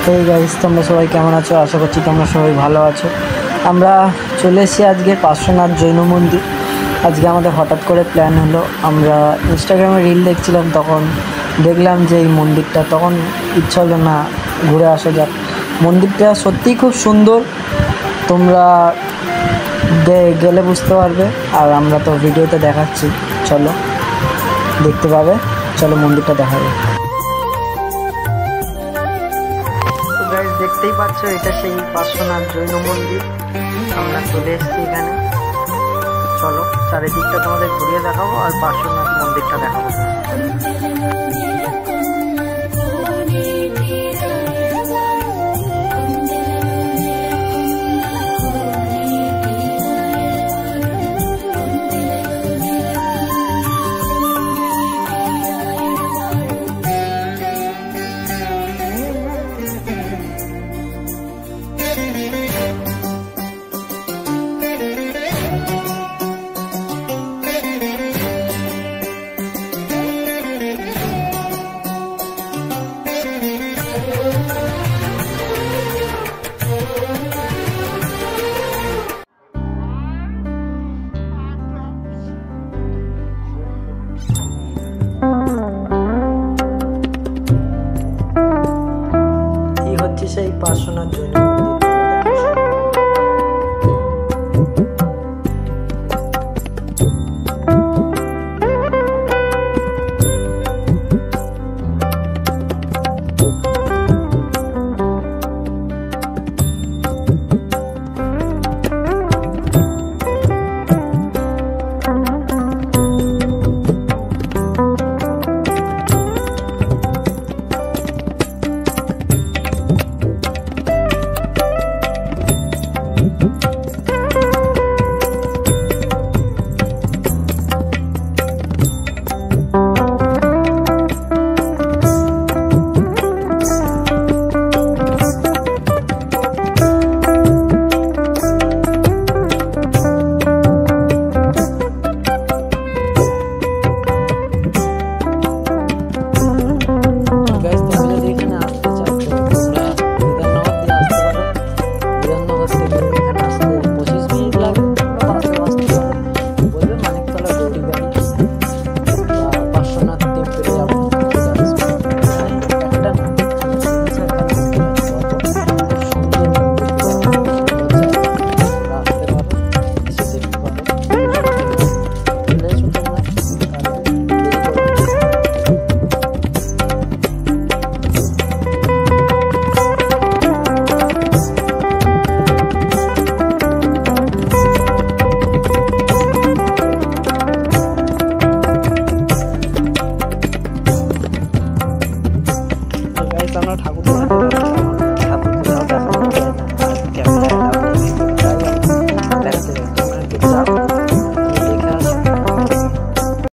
এই গাইস, তোমরা সবাই কেমন আছো? আশা করছি তোমরা সবাই ভালো আছো। আমরা চলে এসেছি আজকে পার্শ্বনাথ জৈন মন্দির। আজকে আমাদের হঠাৎ করে প্ল্যান হলো, আমরা ইনস্টাগ্রামে রিল দেখছিলাম, তখন দেখলাম যে এই মন্দিরটা, তখন ইচ্ছা হলো না ঘুরে আসা যাক। মন্দিরটা সত্যিই খুব সুন্দর, তোমরা গেলে বুঝতে পারবে। আর আমরা তো ভিডিওতে দেখাচ্ছি, চলো দেখতে পাবে। চলো মন্দিরটা দেখাবে। দেখতেই পাচ্ছ, এটা সেই পার্শ্বনাথ জৈন মন্দির। আমরা চলে এসেছি এখানে। চলো চারিদিকটা তোমাদের ঘুরিয়ে দেখাবো আর পার্শ্বনাথ মন্দিরটা দেখাবো। সেই পার্শ্বনাথ জৈন মন্দির। আমরা ঠাকুর